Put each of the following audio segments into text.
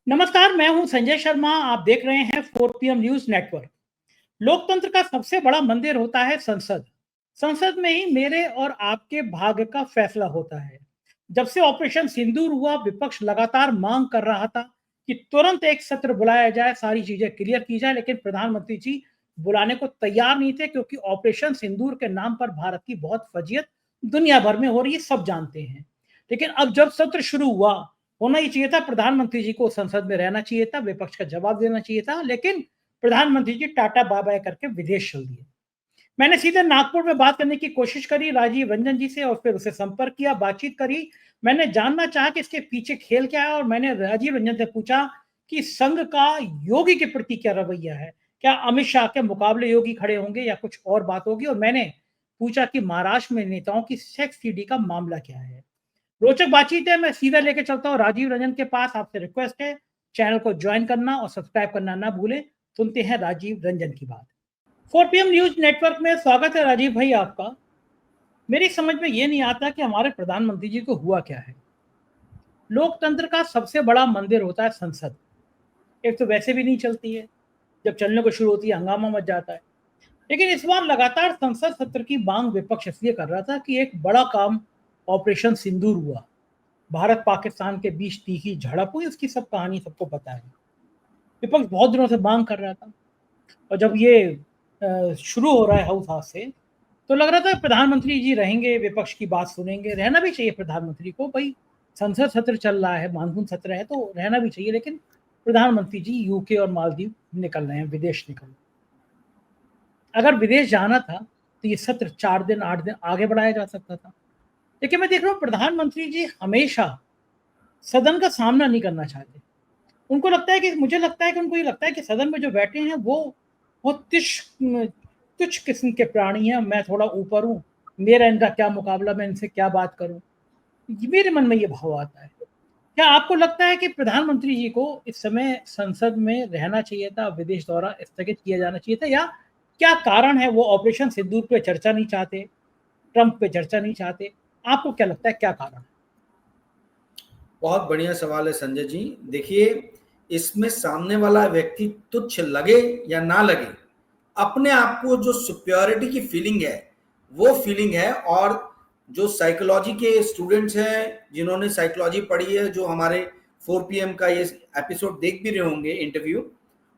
नमस्कार, मैं हूं संजय शर्मा। आप देख रहे हैं 4 PM न्यूज नेटवर्क। लोकतंत्र का सबसे बड़ा मंदिर होता है संसद। संसद में ही मेरे और आपके भाग्य का फैसला होता है। जब से ऑपरेशन सिंदूर हुआ, विपक्ष लगातार मांग कर रहा था कि तुरंत एक सत्र बुलाया जाए, सारी चीजें क्लियर की जाए, लेकिन प्रधानमंत्री जी बुलाने को तैयार नहीं थे, क्योंकि ऑपरेशन सिंदूर के नाम पर भारत की बहुत फजीयत दुनिया भर में हो रही है, सब जानते हैं। लेकिन अब जब सत्र शुरू हुआ, होना ही चाहिए था, प्रधानमंत्री जी को संसद में रहना चाहिए था, विपक्ष का जवाब देना चाहिए था, लेकिन प्रधानमंत्री जी टाटा बाय बाय करके विदेश चल दिए। मैंने सीधे नागपुर में बात करने की कोशिश करी राजीव रंजन जी से, और फिर उसे संपर्क किया, बातचीत करी। मैंने जानना चाहा कि इसके पीछे खेल क्या है, और मैंने राजीव रंजन से पूछा कि संघ का योगी के प्रति क्या रवैया है। क्या अमित शाह के मुकाबले योगी खड़े होंगे या कुछ और बात होगी। और मैंने पूछा कि महाराष्ट्र में नेताओं की सेक्स सीडी का मामला क्या है। रोचक बातचीत है। मैं सीधा लेके चलता हूँ राजीव रंजन के पास। आपसे रिक्वेस्ट है, चैनल को ज्वाइन करना और सब्सक्राइब करना ना भूलें। सुनते हैं राजीव रंजन की बात। 4 PM न्यूज नेटवर्क में स्वागत है राजीव भाई आपका। मेरी समझ में ये नहीं आता कि हमारे प्रधानमंत्री जी को हुआ क्या है। लोकतंत्र का सबसे बड़ा मंदिर होता है संसद। एक तो वैसे भी नहीं चलती है, जब चलने को शुरू होती है हंगामा मच जाता है। लेकिन इस बार लगातार संसद सत्र की मांग विपक्ष इसलिए कर रहा था कि एक बड़ा काम ऑपरेशन सिंदूर हुआ। भारत पाकिस्तान के बीच तीखी झड़प हुई, उसकी सब कहानी सबको पता है। विपक्ष बहुत दिनों से मांग कर रहा था, और जब ये शुरू हो रहा है हाउस हाउस से, तो लग रहा था प्रधानमंत्री जी रहेंगे, विपक्ष की बात सुनेंगे। रहना भी चाहिए प्रधानमंत्री को, भाई संसद सत्र चल रहा है, मानसून सत्र है, तो रहना भी चाहिए। लेकिन प्रधानमंत्री जी यूके और मालदीव निकल रहे हैं, विदेश निकल रहे हैं। अगर विदेश जाना था तो ये सत्र 4 दिन 8 दिन आगे बढ़ाया जा सकता था। लेकिन मैं देख रहा हूँ प्रधानमंत्री जी हमेशा सदन का सामना नहीं करना चाहते। उनको लगता है कि मुझे लगता है कि उनको ये लगता है कि सदन में जो बैठे हैं वो बहुत तुच्छ किस्म के प्राणी हैं। मैं थोड़ा ऊपर हूँ, मेरा इनका क्या मुकाबला, मैं इनसे क्या बात करूं। मेरे मन में ये भाव आता है। क्या आपको लगता है कि प्रधानमंत्री जी को इस समय संसद में रहना चाहिए था, विदेश दौरा स्थगित किया जाना चाहिए था, या क्या कारण है वो ऑपरेशन सिंदूर पे चर्चा नहीं चाहते, ट्रंप पे चर्चा नहीं चाहते? आपको क्या लगता है, क्या कारण? बहुत बढ़िया सवाल है संजय जी। देखिए, इसमें सामने वाला व्यक्ति तुच्छ लगे या ना लगे, अपने आप को जो सुपियोरिटी की फीलिंग है वो फीलिंग है। और जो साइकोलॉजी के स्टूडेंट्स हैं, जिन्होंने साइकोलॉजी पढ़ी है, जो हमारे 4 PM का ये एपिसोड देख भी रहे होंगे इंटरव्यू,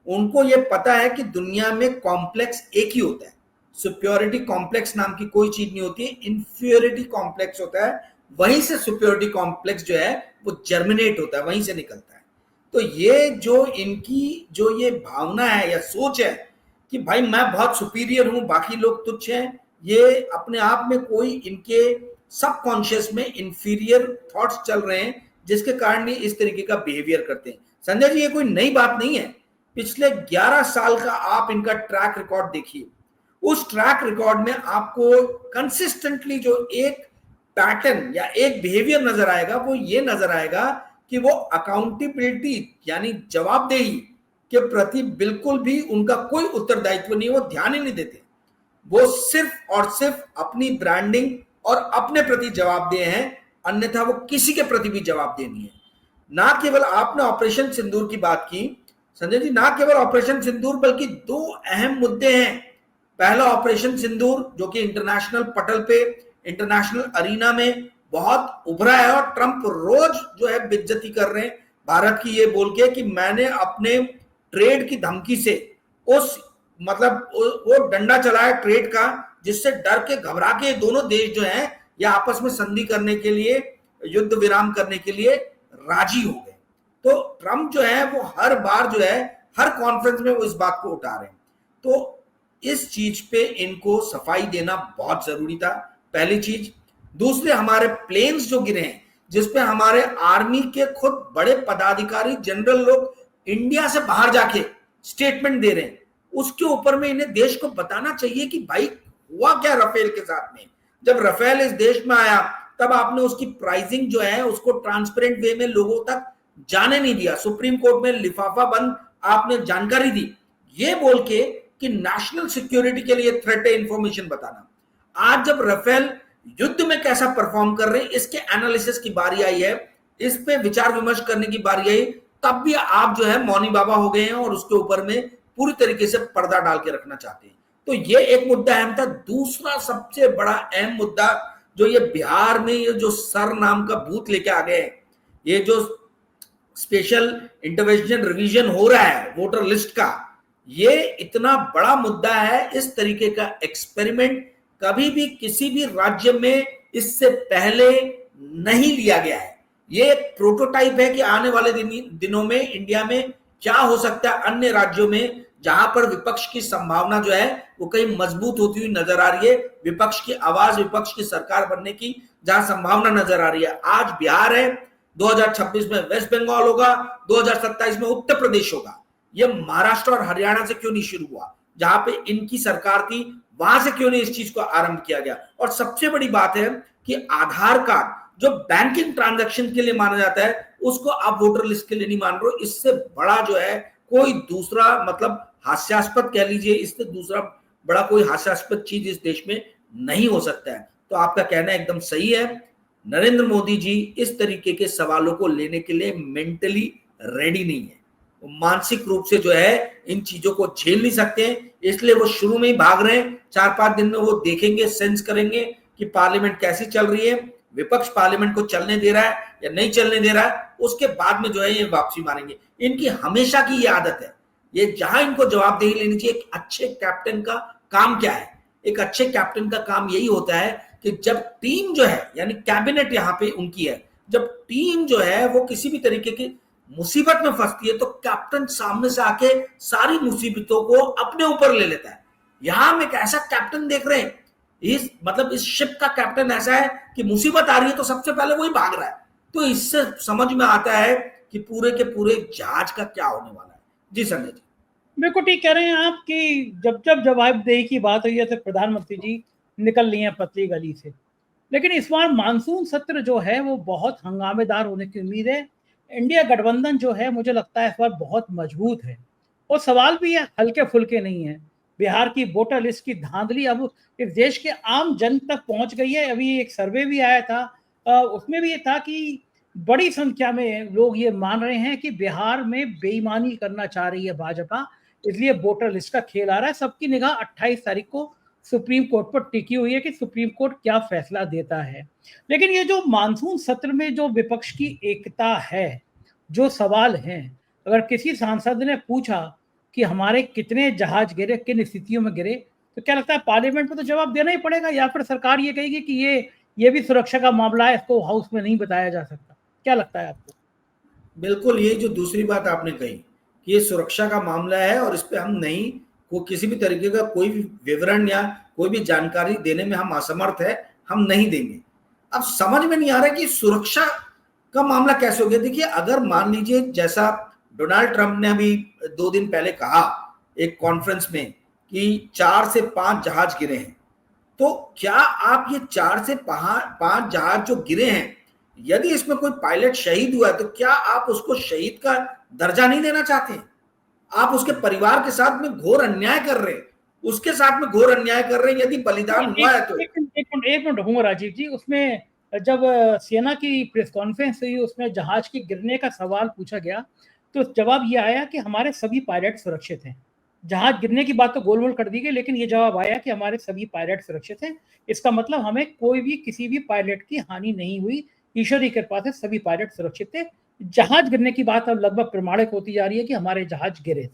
उनको ये पता है कि दुनिया में कॉम्प्लेक्स एक ही होता है। सुपियोरिटी कॉम्प्लेक्स नाम की कोई चीज नहीं होती है, इंफीरियरिटी कॉम्प्लेक्स होता है। वहीं से सुपियोरिटी कॉम्प्लेक्स जो है वो जर्मिनेट होता है, वहीं से निकलता है। तो ये जो इनकी जो ये भावना है या सोच है कि भाई मैं बहुत सुपीरियर हूं, बाकी लोग तुच्छ हैं, ये अपने आप में कोई इनके सबकॉन्शियस में इंफीरियर थॉट्स चल रहे हैं, जिसके कारण ये इस तरीके का बिहेवियर करते हैं। संजय जी, ये कोई नई बात नहीं है। पिछले 11 साल का आप इनका ट्रैक रिकॉर्ड देखिए। उस ट्रैक रिकॉर्ड में आपको कंसिस्टेंटली जो एक पैटर्न या एक बिहेवियर नजर आएगा, वो ये नजर आएगा कि वो अकाउंटेबिलिटी यानी जवाबदेही के प्रति बिल्कुल भी उनका कोई उत्तरदायित्व नहीं, वो ध्यान ही नहीं देते। वो सिर्फ और सिर्फ अपनी ब्रांडिंग और अपने प्रति जवाबदेह हैं, अन्यथा वो किसी के प्रति भी जवाबदेह नहीं है। ना केवल आपने ऑपरेशन सिंदूर की बात की संजय जी, ना केवल ऑपरेशन सिंदूर बल्कि दो अहम मुद्दे हैं। पहला ऑपरेशन सिंदूर जो कि इंटरनेशनल पटल पे, इंटरनेशनल अरीना में बहुत उभरा है, और ट्रंप रोज जो है बेइज्जती कर रहे हैं भारत की, ये बोल के कि मैंने अपने ट्रेड की धमकी से उस मतलब वो डंडा चलाया ट्रेड का, जिससे डर के घबरा के दोनों देश जो हैं या आपस में संधि करने के लिए, युद्ध विराम करने के लिए राजी हो गए। तो ट्रंप जो है वो हर बार जो है हर कॉन्फ्रेंस में वो इस बात को उठा रहे हैं। तो इस चीज पे इनको सफाई देना बहुत जरूरी था, पहली चीज। दूसरे, हमारे प्लेन्स जो गिरे हैं, जिसपे हमारे आर्मी के खुद बड़े पदाधिकारी, जनरल लोग इंडिया से बाहर जाके स्टेटमेंट दे रहे हैं, उसके ऊपर में इन्हें देश को बताना चाहिए कि भाई हुआ क्या राफेल के साथ में। जब राफेल इस देश में आया तब आपने उसकी प्राइसिंग जो है उसको ट्रांसपेरेंट वे में लोगों तक जाने नहीं दिया, सुप्रीम कोर्ट में लिफाफा बंद आपने जानकारी दी, ये बोल के कि नेशनल सिक्योरिटी के लिए थ्रेट है इंफॉर्मेशन बताना। आज जब राफेल युद्ध में कैसा परफॉर्म कर रहे हैं, इसके एनालिसिस की बारी आई है, इस पे विचार विमर्श करने की बारी आई, तब भी आप जो है मौनी बाबा हो गए हैं और उसके ऊपर में पूरी तरीके से पर्दा डाल के रखना चाहते हैं। तो ये एक मुद्दा अहम था। दूसरा सबसे बड़ा अहम मुद्दा जो ये बिहार में ये जो सर नाम का बूथ लेके आ गए, ये जो स्पेशल इंटरवेंशन रिवीजन हो रहा है वोटर लिस्ट का, ये इतना बड़ा मुद्दा है। इस तरीके का एक्सपेरिमेंट कभी भी किसी भी राज्य में इससे पहले नहीं लिया गया है। ये एक प्रोटोटाइप है कि आने वाले दिनों में इंडिया में क्या हो सकता है अन्य राज्यों में, जहां पर विपक्ष की संभावना जो है वो कहीं मजबूत होती हुई नजर आ रही है, विपक्ष की आवाज, विपक्ष की सरकार बनने की जहां संभावना नजर आ रही है। आज बिहार है, 2026 में वेस्ट बंगाल होगा, 2027 में उत्तर प्रदेश होगा। ये महाराष्ट्र और हरियाणा से क्यों नहीं शुरू हुआ, जहां पे इनकी सरकार थी, वहां से क्यों नहीं इस चीज को आरंभ किया गया। और सबसे बड़ी बात है कि आधार कार्ड जो बैंकिंग ट्रांजैक्शन के लिए माना जाता है, उसको आप वोटर लिस्ट के लिए नहीं मान रहे हो। इससे बड़ा जो है कोई दूसरा, मतलब हास्यास्पद कह लीजिए, इससे दूसरा बड़ा कोई हास्यास्पद चीज इस देश में नहीं हो सकता है। तो आपका कहना एकदम सही है। नरेंद्र मोदी जी इस तरीके के सवालों को लेने के लिए मेंटली रेडी नहीं है, वो मानसिक रूप से जो है इन चीजों को झेल नहीं सकते हैं, इसलिए वो शुरू में ही भाग रहे हैं। 4-5 दिन में वो देखेंगे, सेंस करेंगे कि पार्लियामेंट कैसी चल रही है, विपक्ष पार्लियामेंट को चलने दे रहा है या नहीं चलने दे रहा है, उसके बाद में जो है ये वापसी मारेंगे। इनकी हमेशा की ये आदत है, ये जहां इनको जवाबदेही लेनी चाहिए। एक अच्छे कैप्टन का काम क्या है? एक अच्छे कैप्टन का काम यही होता है कि जब टीम जो है, यानी कैबिनेट यहाँ पे उनकी है, जब टीम जो है वो किसी भी तरीके की मुसीबत में फंसती है तो कैप्टन सामने से आके सारी मुसीबतों को अपने ऊपर ले लेता है। यहां हम एक ऐसा कैप्टन देख रहे हैं, इस शिप का कैप्टन ऐसा है कि मुसीबत आ रही है तो सबसे पहले वही भाग रहा है। तो इससे समझ में आता है कि पूरे के पूरे जहाज का क्या होने वाला है। जी संजय जी, बिल्कुल ठीक कह रहे हैं आप कि जब जब जवाबदेही की बात हुई है तो प्रधानमंत्री जी निकल लिए हैं पतली गली से। लेकिन इस बार मानसून सत्र जो है वो बहुत हंगामेदार होने की उम्मीद है। इंडिया गठबंधन जो है मुझे लगता है इस बार बहुत मजबूत है और सवाल भी हल्के फुल्के नहीं है। बिहार की वोटर लिस्ट की धांधली अब इस देश के आम जन तक पहुंच गई है। अभी एक सर्वे भी आया था, उसमें भी ये था कि बड़ी संख्या में लोग ये मान रहे हैं कि बिहार में बेईमानी करना चाह रही है भाजपा, इसलिए वोटर लिस्ट का खेल आ रहा है। सबकी निगाह 28 तारीख को सुप्रीम कोर्ट पर टिकी हुई है कि सुप्रीम कोर्ट क्या फैसला देता है। लेकिन ये जो मानसून सत्र में जो विपक्ष की एकता है, जो सवाल हैं, अगर किसी सांसद ने पूछा कि हमारे कितने जहाज गिरे, किन स्थितियों में गिरे, तो क्या लगता है पार्लियामेंट में तो जवाब देना ही पड़ेगा, या फिर सरकार ये कहेगी कि ये भी सुरक्षा का मामला है, इसको हाउस में नहीं बताया जा सकता। क्या लगता है आपको? बिल्कुल, ये जो दूसरी बात आपने कही कि ये सुरक्षा का मामला है और इस पे हम नहीं को किसी भी तरीके का कोई भी विवरण या कोई भी जानकारी देने में हम असमर्थ है, हम नहीं देंगे। अब समझ में नहीं आ रहा कि सुरक्षा का मामला कैसे हो गया। देखिए, अगर मान लीजिए जैसा डोनाल्ड ट्रंप ने अभी 2 दिन पहले कहा एक कॉन्फ्रेंस में कि 4 से 5 जहाज गिरे हैं, तो क्या आप ये 4 से 5 जहाज जो गिरे हैं, यदि इसमें कोई पायलट शहीद हुआ है तो क्या आप उसको शहीद का दर्जा नहीं देना चाहते? आप उसके परिवार के साथ में घोर अन्याय कर रहे हैं, उसके साथ में घोर अन्याय कर रहे हैं। यदि बलिदान हुआ है तो एक मिनट हूँ राजीव जी। उसमें जब सेना की प्रेस कॉन्फ्रेंस हुई, उसमें जहाज के गिरने का सवाल पूछा गया तो जवाब ये आया कि हमारे सभी पायलट सुरक्षित हैं। जहाज गिरने की बात तो गोल गोल कर दी गई, लेकिन ये जवाब आया कि हमारे सभी पायलट सुरक्षित हैं। इसका मतलब हमें कोई भी किसी भी पायलट की हानि नहीं हुई, ईश्वर की कृपा से सभी पायलट सुरक्षित थे। जहाज गिरने की बात अब लगभग प्रमाणित होती जा रही है कि हमारे जहाज गिरे थे।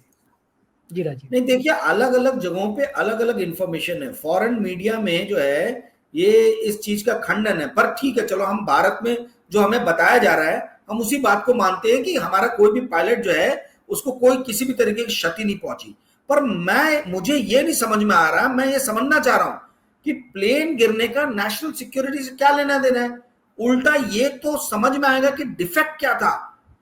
जी राजीव। नहीं, देखिए, अलग अलग जगहों पे अलग अलग इंफॉर्मेशन है। फॉरेन मीडिया में जो है ये इस चीज का खंडन है, पर ठीक है, चलो हम भारत में जो हमें बताया जा रहा है हम उसी बात को मानते हैं कि हमारा कोई भी पायलट जो है उसको कोई किसी भी तरीके की क्षति नहीं पहुंची। पर मुझे ये नहीं समझ में आ रहा, मैं ये समझना चाह रहा हूं कि प्लेन गिरने का नेशनल सिक्योरिटी से क्या लेना देना है। उल्टा ये तो समझ में आएगा कि डिफेक्ट क्या था,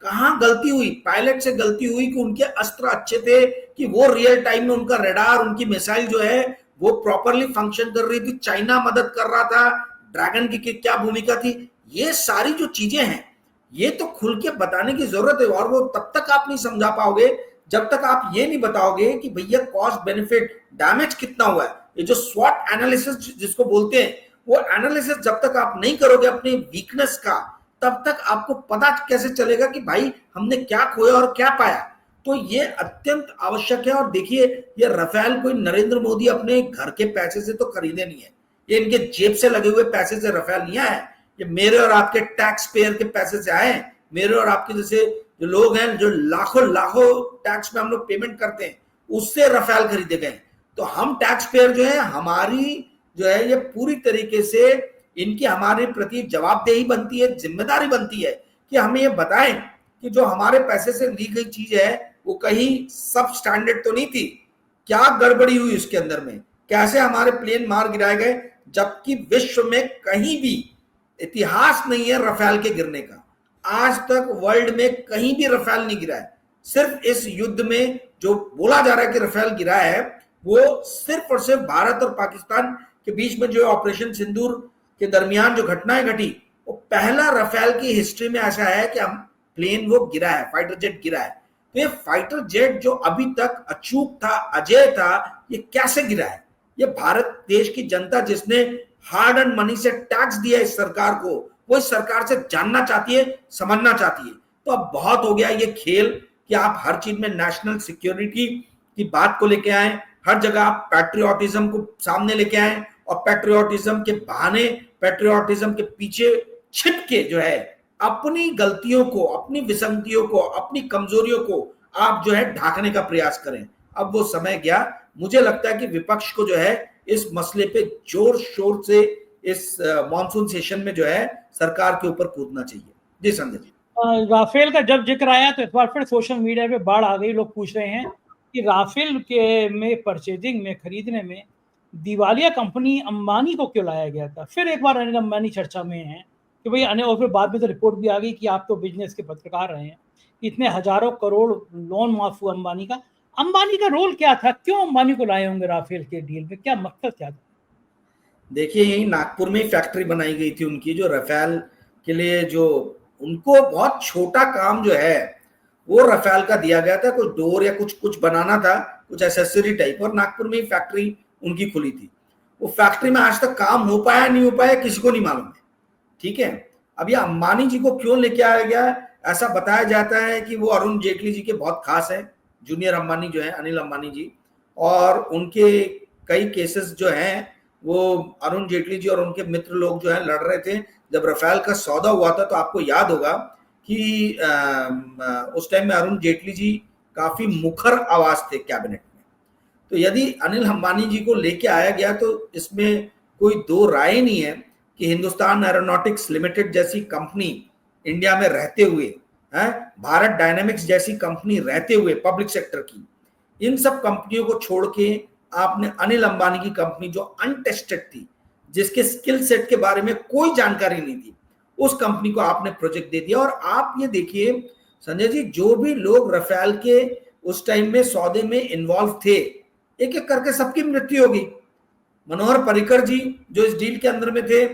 कहां गलती हुई, पायलट से गलती हुई कि उनके अस्त्र अच्छे थे, कि वो रियल टाइम में उनका रडार, उनकी मिसाइल जो है वो प्रॉपरली फंक्शन कर रही थी, चाइना मदद कर रहा था, ड्रैगन की क्या भूमिका थी। ये सारी जो चीजें हैं ये तो खुल के बताने की जरूरत है, और वो तब तक आप नहीं समझा पाओगे जब तक आप ये नहीं बताओगे कि भैया कॉस्ट बेनिफिट डैमेज कितना हुआ है। ये जो स्वॉट एनालिसिस जिसको बोलते हैं, वो एनालिसिस जब तक आप नहीं करोगे अपनी वीकनेस का, तब तक आपको पता कैसे चलेगा कि भाई हमने क्या खोया और क्या पाया। तो ये अत्यंत आवश्यक है। और देखिए, ये राफेल कोई नरेंद्र मोदी अपने घर के पैसे से तो खरीदे नहीं है, ये इनके जेब से लगे हुए पैसे से राफेल नहीं आए, ये मेरे और आपके टैक्स पेयर के पैसे से आए। मेरे और आपके जैसे जो लोग हैं, जो लाखों लाखों टैक्स में हम लोग पेमेंट करते हैं, उससे राफेल खरीदे गए। तो हम टैक्स पेयर जो है, हमारी जो है ये पूरी तरीके से इनकी हमारे प्रति जवाबदेही बनती है, जिम्मेदारी बनती है कि हमें ये बताएं कि जो हमारे पैसे से ली गई चीज है वो कहीं सब स्टैंडर्ड तो नहीं थी, क्या गड़बड़ी हुई उसके अंदर में, कैसे हमारे प्लेन मार गिराए गए, जबकि विश्व में कहीं भी इतिहास नहीं है राफेल के गिरने का। आज तक वर्ल्ड में कहीं भी राफेल नहीं गिरा है। सिर्फ इस युद्ध में जो बोला जा रहा है कि राफेल गिरा है, वो सिर्फ और सिर्फ भारत और पाकिस्तान के बीच में जो ऑपरेशन सिंदूर के दरमियान जो घटनाएं घटी, वो पहला राफेल की हिस्ट्री में ऐसा है कि हम प्लेन वो गिरा है, फाइटर जेट गिरा है। तो ये फाइटर जेट जो अभी तक अचूक था, अजय था, ये कैसे गिरा है? ये भारत देश की जनता जिसने हार्ड एंड मनी से टैक्स दिया इस सरकार को, वो इस सरकार से जानना चाहती है, समझना चाहती है। तो अब बहुत हो गया ये खेल कि आप हर चीज में नेशनल सिक्योरिटी की बात को लेके आए, हर जगह आप पैट्रियोटिज्म को सामने लेके आए और पैट्रियोटिज्म के बहाने, पैट्रियोटिज्म के पीछे छिप के जो है अपनी गलतियों को, अपनी विसंगतियों को, अपनी कमजोरियों को आप जो है ढाकने का प्रयास करें। अब वो समय गया। मुझे लगता है कि विपक्ष को जो है इस मसले पे जोर शोर से इस मॉनसून सेशन में जो है सरकार के ऊपर कूदना चाहिए। जी संजय जी। राफेल का जब जिक्र आया तो इस बार फिर सोशल मीडिया पे बाढ़ आ गई। लोग पूछ रहे हैं कि राफेल के में परचेजिंग में, खरीदने में दिवालिया कंपनी अंबानी को क्यों लाया गया था। फिर एक बार अनिल अंबानी चर्चा में है कि भाई और फिर बाद में तो रिपोर्ट भी आ गई कि आप तो बिजनेस के पत्रकार रहे हैं, इतने हजारों करोड़ लोन माफ हुआ अंबानी का। अंबानी का रोल क्या था, क्यों अंबानी को लाए होंगे राफेल के डील में, क्या मकसद क्या था? देखिए, यही नागपुर में ही फैक्ट्री बनाई गई थी उनकी, जो राफेल के लिए जो उनको बहुत छोटा काम जो है वो राफेल का दिया गया था, कुछ डोर या कुछ बनाना था, कुछ एसेसरी टाइप, और नागपुर में ही फैक्ट्री उनकी खुली थी। वो फैक्ट्री में आज तक काम हो पाया नहीं हो पाया किसी को नहीं मालूम है। ठीक है, अब ये अंबानी जी को क्यों लेके आया गया, ऐसा बताया जाता है कि वो अरुण जेटली जी के बहुत खास है, जूनियर अंबानी जो है अनिल अंबानी जी, और उनके कई केसेस जो हैं वो अरुण जेटली जी और उनके मित्र लोग जो है लड़ रहे थे। जब राफेल का सौदा हुआ था तो आपको याद होगा कि उस टाइम में अरुण जेटली जी काफी मुखर आवाज थे कैबिनेट में। तो यदि अनिल अंबानी जी को लेके आया गया तो इसमें कोई दो राय नहीं है कि हिंदुस्तान एरोनॉटिक्स लिमिटेड जैसी कंपनी इंडिया में रहते हुए, भारत डायनेमिक्स जैसी कंपनी रहते हुए पब्लिक सेक्टर की, इन सब कंपनियों को छोड़ के आपने अनिल अंबानी की कंपनी जो अनटेस्टेड थी, जिसके स्किल सेट के बारे में कोई जानकारी नहीं थी, उस कंपनी को आपने प्रोजेक्ट दे दिया। और आप ये देखिए संजय जी, जो भी लोग राफेल के उस टाइम में सौदे में इन्वॉल्व थे, एक एक करके सबकी मृत्यु होगी। मनोहर पर्रिकर जी जो इस डील के अंदर में थे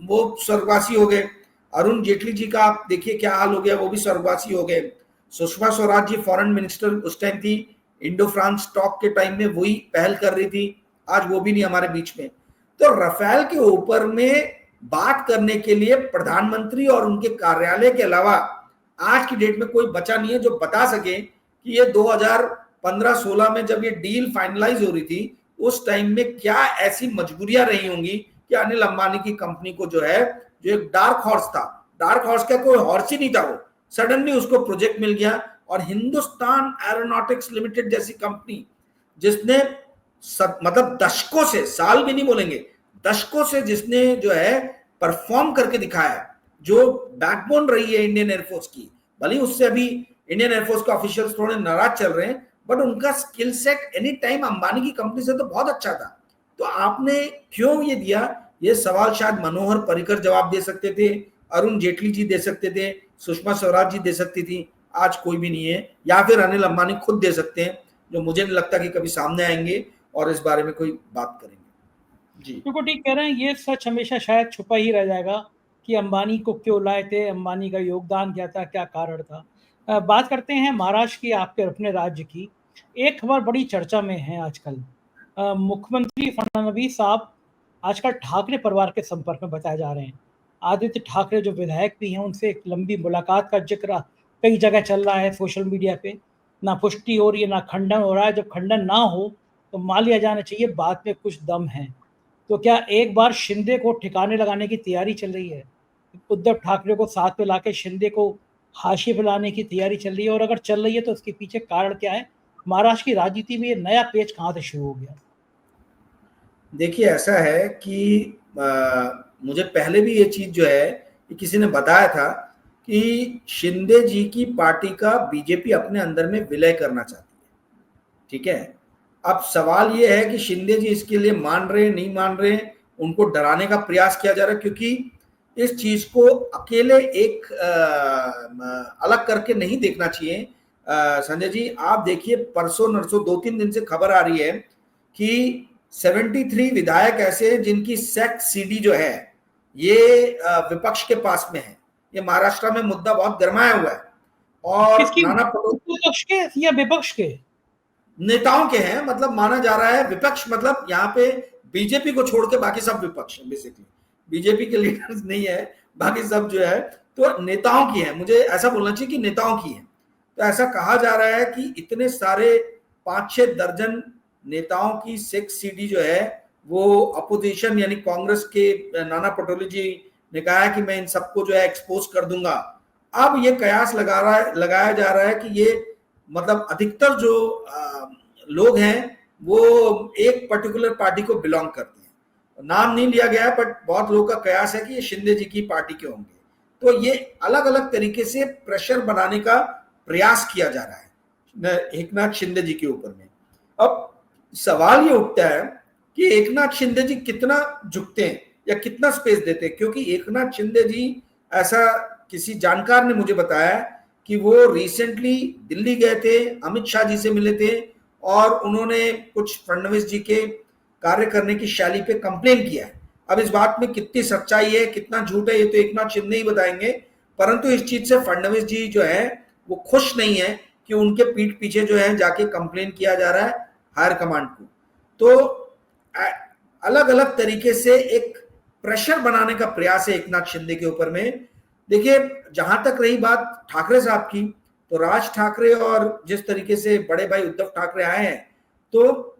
वो स्वर्गवासी हो गए। अरुण जेटली जी का आप देखिए क्या हाल हो गया, वो भी स्वर्गवासी हो गए। सुषमा स्वराज जी फॉरेन मिनिस्टर उस टाइम थी, इंडो फ्रांस टॉक के टाइम में वही पहल कर रही थी, आज वो भी नहीं हमारे बीच में। तो राफेल के ऊपर में बात करने के लिए प्रधानमंत्री और उनके कार्यालय के अलावा आज की डेट में कोई बचा नहीं है जो बता सके कि ये 2015-16 में जब ये डील फाइनलाइज हो रही थी, उस टाइम में क्या ऐसी मजबूरियां रही होंगी कि अनिल अंबानी की कंपनी को जो है, जो एक डार्क हॉर्स था, डार्क हॉर्स का कोई हॉर्स ही नहीं था, वो सडनली उसको प्रोजेक्ट मिल गया। और हिंदुस्तान एरोनॉटिक्स लिमिटेड जैसी कंपनी जिसने मतलब दशकों से, साल भी नहीं बोलेंगे, दशकों से जिसने जो है परफॉर्म करके दिखाया, जो बैकबोन रही है इंडियन एयरफोर्स की, भले उससे अभी इंडियन एयरफोर्स के ऑफिशियल्स थोड़े नाराज चल रहे हैं, बट उनका skill set any time Ambani की कंपनी से तो बहुत अच्छा था। तो आपने क्यों ये दिया, ये सवाल शायद मनोहर पर्रिकर जवाब दे सकते थे, अरुण जेटली जी दे सकते थे, सुषमा स्वराज जी दे सकती थी, आज कोई भी नहीं है। या फिर अनिल अंबानी खुद दे सकते हैं, जो मुझे नहीं लगता कि कभी सामने आएंगे और इस बारे में कोई बात करेंगे। जी बिल्कुल ठीक कह रहे हैं, ये सच हमेशा शायद छुपा ही रह जाएगा कि अंबानी को क्यों लाए थे, अंबानी का योगदान क्या था, क्या कारण था। बात करते हैं महाराष्ट्र की, आपके अपने राज्य की। एक खबर बड़ी चर्चा में है आजकल, मुख्यमंत्री फडणवीस साहब आजकल ठाकरे परिवार के संपर्क में बताए जा रहे हैं। आदित्य ठाकरे जो विधायक भी हैं, उनसे एक लंबी मुलाकात का जिक्र कई जगह चल रहा है सोशल मीडिया पे। ना पुष्टि हो रही है, ना खंडन हो रहा है। जब खंडन ना हो तो मान लिया जाना चाहिए बात में कुछ दम है। तो क्या एक बार शिंदे को ठिकाने लगाने की तैयारी चल रही है? उद्धव ठाकरे को साथ में लाके शिंदे को हाशिए पे लाने की तैयारी चल रही है? और अगर चल रही है तो उसके पीछे कारण क्या है? महाराष्ट्र की राजनीति में ये नया पेच कहाँ से शुरू हो गया? देखिए ऐसा है कि मुझे पहले भी ये चीज जो है कि किसी ने बताया था कि शिंदे जी की पार्टी का बीजेपी अपने अंदर में विलय करना चाहती है। ठीक है, अब सवाल ये है कि शिंदे जी इसके लिए मान रहे नहीं मान रहे, उनको डराने का प्रयास किया जा रहा है, क्योंकि इस चीज को अकेले एक अलग करके नहीं देखना चाहिए। संजय जी आप देखिए, परसों नरसों 2-3 दिन से खबर आ रही है कि 73 विधायक ऐसे हैं जिनकी सेक्स सीडी जो है ये विपक्ष के पास में है। ये महाराष्ट्र में मुद्दा बहुत गरमाया हुआ है और किसकी? नाना पक्ष के या विपक्ष के? नेताओं के हैं, मतलब माना जा रहा है विपक्ष, मतलब यहाँ पे बीजेपी को छोड़ के बाकी सब विपक्ष है। बेसिकली बीजेपी के लीडर्स नहीं है, बाकी सब जो है तो नेताओं की है। मुझे ऐसा बोलना चाहिए कि नेताओं की है। तो ऐसा कहा जा रहा है कि इतने सारे 5-6 दर्जन नेताओं की सेक्स सीडी जो है वो अपोजिशन यानी कांग्रेस के नाना पटोले जी ने कहा है कि मैं इन सबको जो है एक्सपोज कर दूंगा। अब ये कयास लगाया जा रहा है कि ये मतलब अधिकतर जो लोग हैं वो एक पर्टिकुलर पार्टी को बिलोंग करते हैं। नाम नहीं लिया गया है, बट बहुत लोगों का कयास है कि ये शिंदे जी की पार्टी के होंगे। तो ये अलग अलग तरीके से प्रेशर बनाने का प्रयास किया जा रहा है एकनाथ शिंदे जी के ऊपर में। अब सवाल ये उठता है कि एकनाथ शिंदे जी कितना झुकते हैं या कितना स्पेस देते हैं, क्योंकि एकनाथ शिंदे जी, ऐसा किसी जानकार ने मुझे बताया कि वो रिसेंटली दिल्ली गए थे, अमित शाह जी से मिले थे और उन्होंने कुछ फडणवीस जी के कार्य करने की शैली पे कंप्लेन किया है। अब इस बात में कितनी सच्चाई है कितना झूठ है ये तो एकनाथ शिंदे ही बताएंगे, परंतु इस चीज से फडणवीस जी जो है वो खुश नहीं है कि उनके पीठ पीछे जो है जाके कंप्लेन किया जा रहा है हायर कमांड को। तो अलग अलग तरीके से एक प्रेशर बनाने का प्रयास है एकनाथ शिंदे के ऊपर में। देखिए जहां तक रही बात ठाकरे साहब की, तो राज ठाकरे और जिस तरीके से बड़े भाई उद्धव ठाकरे आए हैं, तो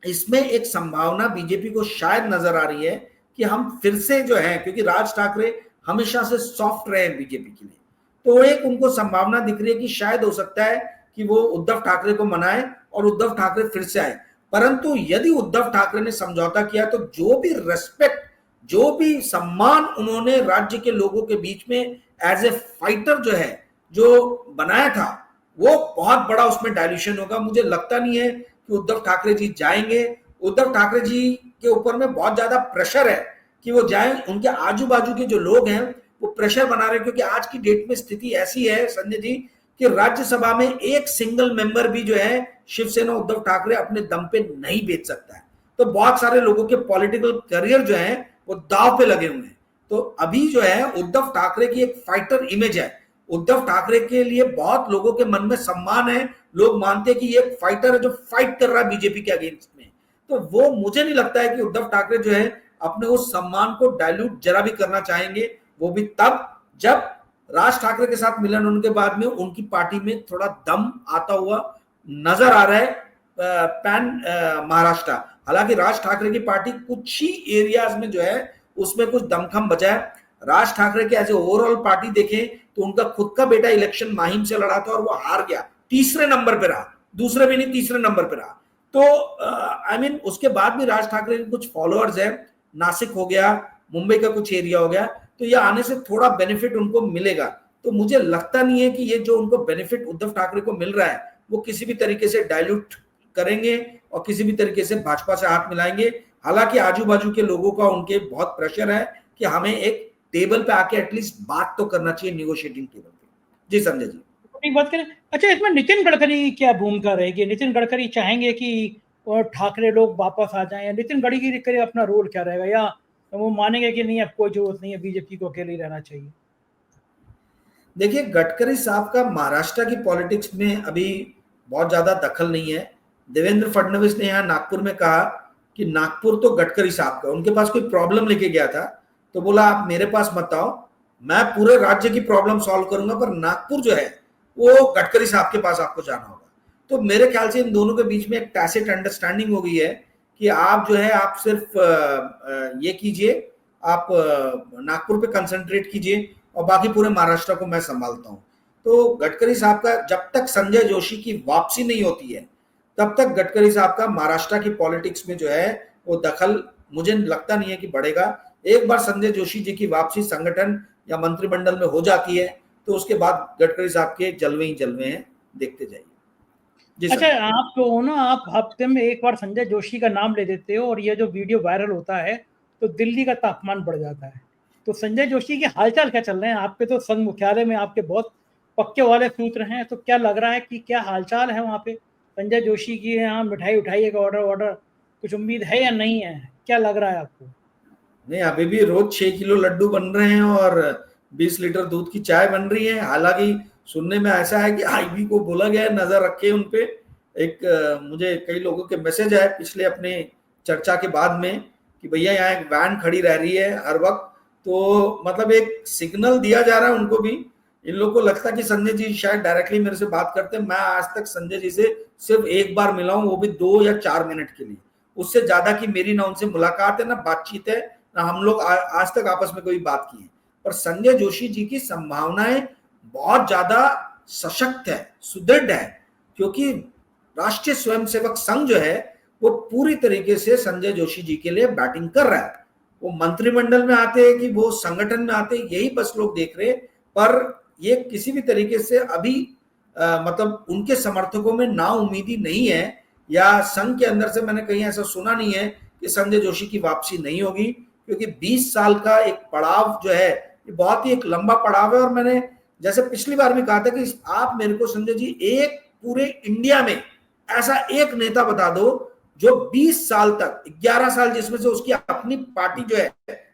इसमें एक संभावना बीजेपी को शायद नजर आ रही है कि हम फिर से जो है, क्योंकि राज ठाकरे हमेशा से सॉफ्ट रहे हैं बीजेपी के लिए, तो एक उनको संभावना दिख रही है कि शायद हो सकता है कि वो उद्धव ठाकरे को मनाए और उद्धव ठाकरे फिर से आए। परंतु यदि उद्धव ठाकरे ने समझौता किया तो जो भी रेस्पेक्ट, जो भी सम्मान उन्होंने राज्य के लोगों के बीच में एज ए फाइटर जो है जो बनाया था, वो बहुत बड़ा उसमें डायल्यूशन होगा। मुझे लगता नहीं है कि उद्धव ठाकरे जी जाएंगे। उद्धव ठाकरे जी के ऊपर में बहुत ज्यादा प्रेशर है कि वो जाए। उनके आजू बाजू के जो लोग हैं वो प्रेशर बना रहे हैं, क्योंकि आज की डेट में स्थिति ऐसी है संजय जी कि राज्यसभा में एक सिंगल मेंबर भी जो है शिवसेना उद्धव ठाकरे अपने दम पे नहीं बेच सकता है। तो बहुत सारे लोगों के पॉलिटिकल करियर जो है वो दांव पे लगे हुए हैं। तो अभी जो है उद्धव ठाकरे की एक फाइटर इमेज है। उद्धव ठाकरे के लिए बहुत लोगों के मन में सम्मान है, लोग मानते हैं कि ये एक फाइटर है जो फाइट कर रहा है बीजेपी के अगेंस्ट में। तो वो मुझे नहीं लगता है कि उद्धव ठाकरे जो है अपने उस सम्मान को डायल्यूट जरा भी करना चाहेंगे, वो भी तब जब राज ठाकरे के साथ मिलन होने के बाद में उनकी पार्टी में थोड़ा दम आता हुआ नजर आ रहा है पैन महाराष्ट्र। हालांकि राज ठाकरे की पार्टी कुछ ही एरियाज में जो है उसमें कुछ दमखम बचा है। राज ठाकरे के ऐसे ओवरऑल पार्टी देखें तो उनका खुद का बेटा इलेक्शन माहिम से लड़ा था और वो हार गया, तीसरे नंबर पे रहा, दूसरे भी नहीं तीसरे नंबर पे रहा। तो आई मीन उसके बाद भी राज ठाकरे के कुछ फॉलोअर्स है, नासिक हो गया, मुंबई का कुछ एरिया हो गया, तो ये आने से थोड़ा बेनिफिट उनको मिलेगा। तो मुझे लगता नहीं है कि ये जो उनको बेनिफिट उद्धव ठाकरे को मिल रहा है वो किसी भी तरीके से डायल्यूट करेंगे और किसी भी तरीके से भाजपा से हाथ मिलाएंगे। हालांकि आजू बाजू के लोगों का उनके बहुत प्रेशर है कि हमें एक टेबल पे आके एटलीस्ट बात तो करना चाहिए, निगोशिएटिंग टेबल पे। जी संजय जी एक बात करें, अच्छा इसमें नितिन गडकरी की क्या भूमिका रहेगी? नितिन गडकरी चाहेंगे कि ठाकरे लोग वापस आ जाएं, या नितिन गडकरी अपना रोल क्या रहेगा, या वो मानेंगे कि नहीं अब कोई जरूरत नहीं है, बीजेपी को अकेले रहना चाहिए? देखिए गडकरी साहब का महाराष्ट्र की पॉलिटिक्स में अभी बहुत ज्यादा दखल नहीं है। देवेंद्र फडणवीस ने यहाँ नागपुर में कहा कि नागपुर तो गडकरी साहब का, उनके पास कोई प्रॉब्लम लेके गया था तो बोला आप मेरे पास मत आओ, मैं पूरे राज्य की प्रॉब्लम सॉल्व करूंगा, पर नागपुर जो है वो गडकरी साहब के पास आपको जाना होगा। तो मेरे ख्याल से इन दोनों के बीच में एक टैसिट अंडरस्टैंडिंग हो गई है कि आप जो है आप सिर्फ ये कीजिए, आप नागपुर पे कंसंट्रेट कीजिए और बाकी पूरे महाराष्ट्र को मैं संभालता हूं। तो गडकरी साहब का जब तक संजय जोशी की वापसी नहीं होती है तब तक गडकरी साहब का महाराष्ट्र की पॉलिटिक्स में जो है वो दखल मुझे लगता नहीं है कि बढ़ेगा। एक बार संजय जोशी जी की वापसी संगठन या मंत्रिमंडल में हो जाती है तो उसके बाद गडकरी साहब के जलवे ही जलवे हैं, देखते जाइए। अच्छा, आप जो हो ना, आप हफ्ते में एक बार संजय जोशी का नाम ले देते हो और ये जो वीडियो वायरल होता है तो दिल्ली का तापमान बढ़ जाता है। तो संजय जोशी के हालचाल क्या चल रहे हैं? आपके तो संघ मुख्यालय में आपके बहुत पक्के वाले सूत्र हैं, तो क्या लग रहा है कि क्या हालचाल है वहाँ पे संजय जोशी की? यहाँ मिठाई उठाई का ऑर्डर कुछ उम्मीद है या नहीं है? क्या लग रहा है आपको? नहीं, अभी भी रोज 6 किलो लड्डू बन रहे हैं और 20 लीटर दूध की चाय बन रही है। हालांकि सुनने में ऐसा है कि आईबी को बोला गया है नजर रखे उन पे। एक मुझे कई लोगों के मैसेज आए पिछले अपने चर्चा के बाद में कि भैया यहाँ एक वैन खड़ी रह रही है हर वक्त, तो मतलब एक सिग्नल दिया जा रहा है उनको भी। इन लोगों को लगता है कि संजय जी शायद डायरेक्टली मेरे से बात करते हैं। मैं आज तक संजय जी से सिर्फ एक बार मिला हूँ, वो भी 2 या 4 मिनट के लिए। उससे ज्यादा की मेरी ना उनसे मुलाकात है ना बातचीत है, ना हम लोग आज तक आपस में कोई बात की है। पर संजय जोशी जी की संभावनाएं बहुत ज्यादा सशक्त है, सुदृढ़ है, क्योंकि राष्ट्रीय स्वयंसेवक संघ जो है वो पूरी तरीके से संजय जोशी जी के लिए बैटिंग कर रहा है। वो मंत्रिमंडल में आते हैं कि वो संगठन में आते हैं, यही बस लोग देख रहे हैं। पर ये किसी भी तरीके से अभी मतलब उनके समर्थकों में ना उम्मीदी नहीं है, या संघ के अंदर से मैंने कहीं ऐसा सुना नहीं है कि संजय जोशी की वापसी नहीं होगी, क्योंकि 20 साल का एक पड़ाव जो है ये बहुत ही एक लंबा पड़ाव है। और मैंने जैसे पिछली बार भी कहा था कि आप मेरे को संजय जी एक पूरे इंडिया में ऐसा एक नेता बता दो जो 20 साल तक, 11 साल जिसमें से उसकी अपनी पार्टी जो है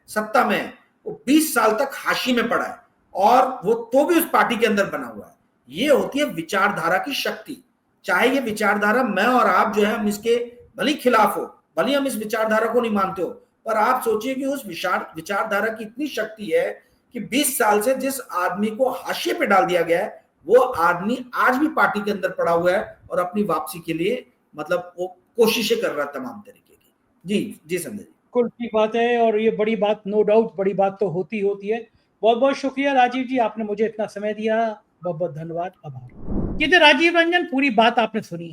सत्ता में है, वो 20 साल तक हाशी में पड़ा है और वो तो भी उस पार्टी के अंदर बना हुआ है। ये होती है विचारधारा की शक्ति। चाहे ये विचारधारा मैं और आप जो है हम इसके भले खिलाफ हो, भले हम इस विचारधारा को नहीं मानते हो, पर आप सोचिए कि उस विचारधारा की इतनी शक्ति है कि 20 साल से जिस आदमी को हाशिए पे डाल दिया गया है वो आदमी आज भी पार्टी के अंदर पड़ा हुआ है और अपनी वापसी के लिए मतलब वो कोशिशें कर रहा है तमाम तरीके की। जी जी संजय जी, बिल्कुल ठीक बात है, और ये बड़ी बात, नो डाउट बड़ी बात तो होती है। बहुत बहुत शुक्रिया राजीव जी, आपने मुझे इतना समय दिया। बहुत बहुत धन्यवाद, आभार। ये तो राजीव रंजन, पूरी बात आपने सुनी।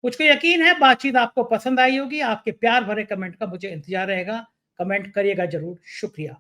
मुझको यकीन है बातचीत आपको पसंद आई होगी। आपके प्यार भरे कमेंट का मुझे इंतजार रहेगा। कमेंट करिएगा जरूर। शुक्रिया।